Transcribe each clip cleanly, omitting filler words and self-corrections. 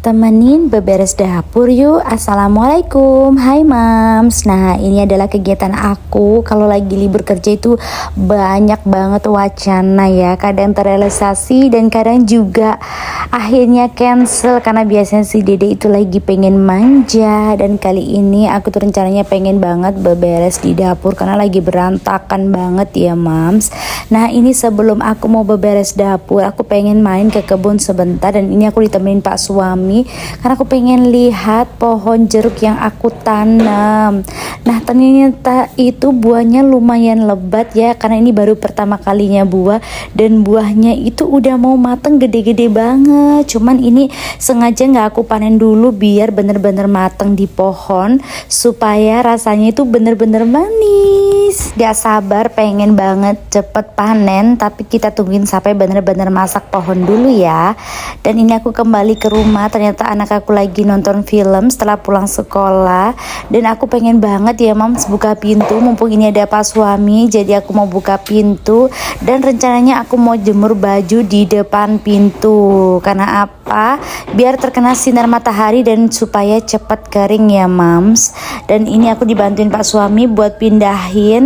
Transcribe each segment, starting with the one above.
Temenin beberes dapur yuk. Assalamualaikum. Hai mams. Nah, ini adalah kegiatan aku kalau lagi libur kerja itu banyak banget wacana ya. Kadang terrealisasi dan kadang juga akhirnya cancel karena biasanya si Dede itu lagi pengen manja. Dan kali ini aku tuh rencananya pengen banget beberes di dapur karena lagi berantakan banget ya mams. Nah, ini sebelum aku mau beberes dapur, aku pengen main ke kebun sebentar. Dan ini aku ditemenin Pak suami karena aku pengen lihat pohon jeruk yang aku tanam. Nah, ternyata itu buahnya lumayan lebat ya, karena ini baru pertama kalinya buah. Dan buahnya itu udah mau mateng, gede-gede banget. Cuman ini sengaja gak aku panen dulu biar bener-bener mateng di pohon, supaya rasanya itu bener-bener manis. Gak sabar pengen banget cepet panen, tapi kita tungguin sampai bener-bener masak pohon dulu ya. Dan ini aku kembali ke rumah, ternyata anak aku lagi nonton film setelah pulang sekolah. Dan aku pengen banget ya mams buka pintu, mumpung ini ada Pak suami. Jadi aku mau buka pintu dan rencananya aku mau jemur baju di depan pintu. Karena apa? Biar terkena sinar matahari dan supaya cepat kering ya mams. Dan ini aku dibantuin Pak suami buat pindahin.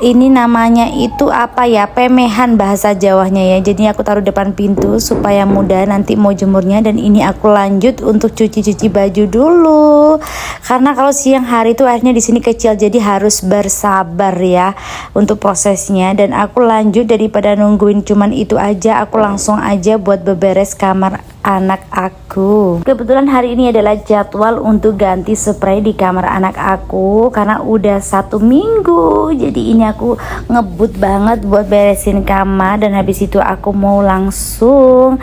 Ini namanya itu apa ya, pemehan bahasa Jawanya ya. Jadi aku taruh depan pintu supaya mudah nanti mau jemurnya. Dan ini aku lanjut untuk cuci-cuci baju dulu, karena kalau siang hari itu airnya di sini kecil, jadi harus bersabar ya untuk prosesnya. Dan aku lanjut, daripada nungguin cuman itu aja, aku langsung aja buat beberes kamar anak aku. Kebetulan hari ini adalah jadwal untuk ganti spray di kamar anak aku karena udah 1 minggu. Jadi ini aku ngebut banget buat beresin kamar. Dan habis itu aku mau langsung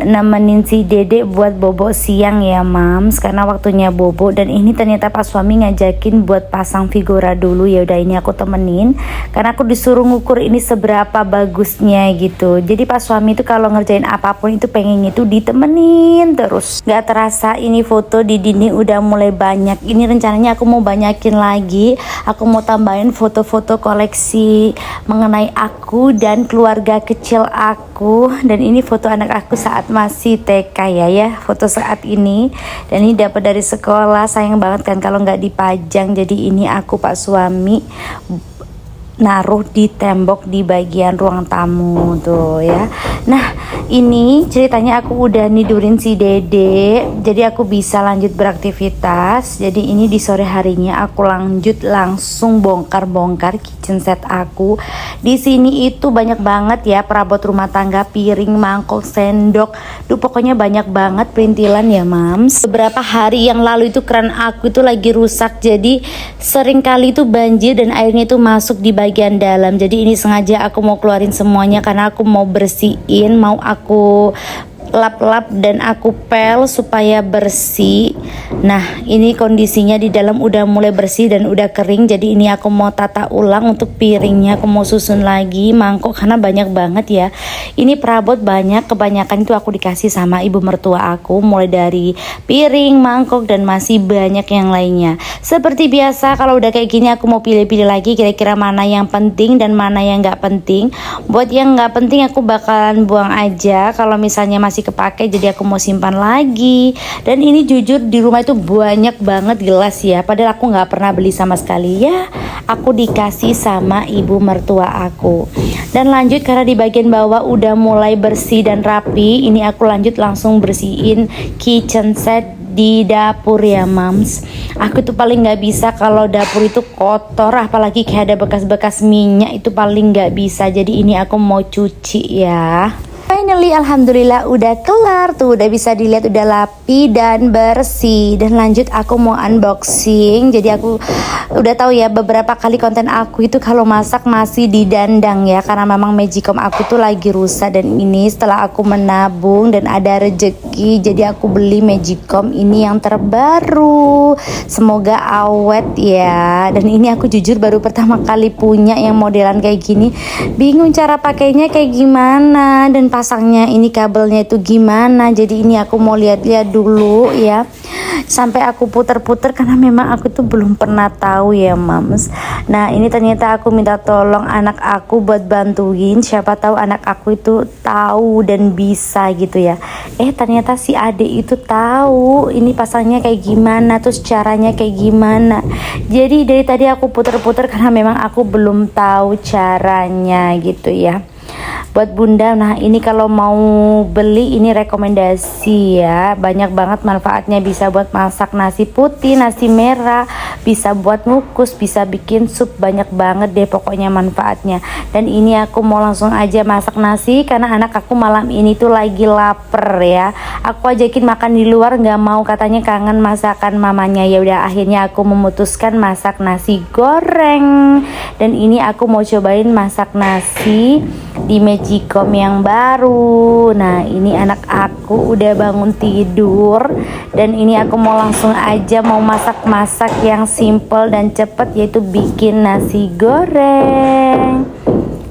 nemenin si Dede buat bobo siang ya mams, karena waktunya bobo. Dan ini ternyata Pak suami ngajakin buat pasang figura dulu. Ya udah, ini aku temenin karena aku disuruh ngukur ini seberapa bagusnya gitu. Jadi Pak suami itu kalau ngerjain apapun itu pengen itu ditemenin terus. Gak terasa ini foto di dinding udah mulai banyak. Ini rencananya aku mau banyakin lagi. Aku mau tambahin foto-foto koleksi mengenai aku dan keluarga kecil aku. Dan ini foto anak aku saat masih TK ya, foto saat ini. Dan ini dapat dari sekolah, sayang banget kan kalau nggak dipajang. Jadi ini aku Pak suami naruh di tembok di bagian ruang tamu tuh ya. Nah, ini ceritanya aku udah nidurin si Dede, jadi aku bisa lanjut beraktivitas. Jadi ini di sore harinya aku lanjut langsung bongkar-bongkar kitchen set aku. Di sini itu banyak banget ya perabot rumah tangga, piring, mangkok, sendok. Duh, pokoknya banyak banget perintilan ya mams. Beberapa hari yang lalu itu keran aku itu lagi rusak, jadi sering kali itu banjir dan airnya itu masuk di bagian dalam. Jadi ini sengaja aku mau keluarin semuanya karena aku mau bersihin, mau aku lap-lap dan aku pel supaya bersih. Nah, ini kondisinya di dalam udah mulai bersih dan udah kering. Jadi ini aku mau tata ulang untuk piringnya. Aku mau susun lagi mangkok karena banyak banget ya. Ini perabot banyak, kebanyakan itu aku dikasih sama ibu mertua aku, mulai dari piring, mangkok dan masih banyak yang lainnya. Seperti biasa kalau udah kayak gini aku mau pilih-pilih lagi kira-kira mana yang penting dan mana yang nggak penting. Buat yang nggak penting aku bakalan buang aja. Kalau misalnya masih kepake, jadi aku mau simpan lagi. Dan ini jujur di rumah itu banyak banget gelas ya, padahal aku nggak pernah beli sama sekali ya. Aku dikasih sama ibu mertua aku. Dan lanjut karena di bagian bawah udah mulai bersih dan rapi, ini aku lanjut langsung bersihin kitchen set di dapur ya mams. Aku tuh paling nggak bisa kalau dapur itu kotor, apalagi kayak ada bekas-bekas minyak, itu paling nggak bisa. Jadi ini aku mau cuci ya. Finally, alhamdulillah udah kelar tuh, udah bisa dilihat udah rapi dan bersih. Dan lanjut aku mau unboxing. Jadi aku udah tahu ya beberapa kali konten aku itu kalau masak masih didandang ya, karena memang Magicom aku tuh lagi rusak. Dan ini setelah aku menabung dan ada rezeki, jadi aku beli Magicom ini yang terbaru. Semoga awet ya. Dan ini aku jujur baru pertama kali punya yang modelan kayak gini. Bingung cara pakainya kayak gimana dan pasangnya ini kabelnya itu gimana. Jadi ini aku mau lihat-lihat dulu ya. sampai aku puter-puter karena memang aku tuh belum pernah tahu ya mams. Nah ini ternyata aku minta tolong anak aku buat bantuin, siapa tahu anak aku itu tahu dan bisa gitu ya. Ternyata si adik itu tahu ini pasangnya kayak gimana, terus caranya kayak gimana. Jadi dari tadi aku puter-puter karena memang aku belum tahu caranya gitu ya. Buat bunda, nah ini kalau mau beli ini rekomendasi ya, banyak banget manfaatnya, bisa buat masak nasi putih, nasi merah, bisa buat ngukus, bisa bikin sup, banyak banget deh pokoknya manfaatnya. Dan ini aku mau langsung aja masak nasi karena anak aku malam ini tuh lagi lapar ya. Aku ajakin makan di luar nggak mau, katanya kangen masakan mamanya. Ya udah akhirnya aku memutuskan masak nasi goreng. Dan ini aku mau cobain masak nasi di Magicom yang baru. Nah ini anak aku udah bangun tidur dan ini aku mau langsung aja mau masak-masak yang simple dan cepet, yaitu bikin nasi goreng.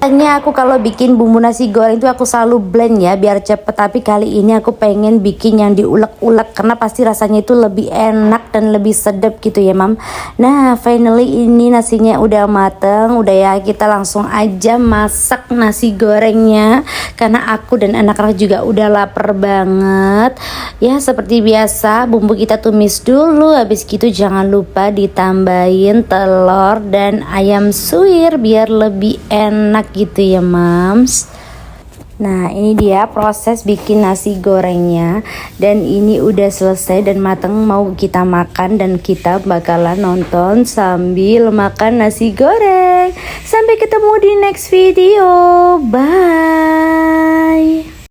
Biasanya aku kalau bikin bumbu nasi goreng itu aku selalu blend ya biar cepet, tapi kali ini aku pengen bikin yang diulek-ulek karena pasti rasanya itu lebih enak dan lebih sedap gitu ya mam. Nah finally ini nasinya udah mateng, udah ya, kita langsung aja masak nasi gorengnya karena aku dan anak-anak juga udah lapar banget ya. Seperti biasa bumbu kita tumis dulu, habis gitu jangan lupa ditambahin telur dan ayam suwir biar lebih enak gitu ya mams. Nah ini dia proses bikin nasi gorengnya dan ini udah selesai dan mateng, mau kita makan dan kita bakalan nonton sambil makan nasi goreng. Sampai ketemu di next video, bye.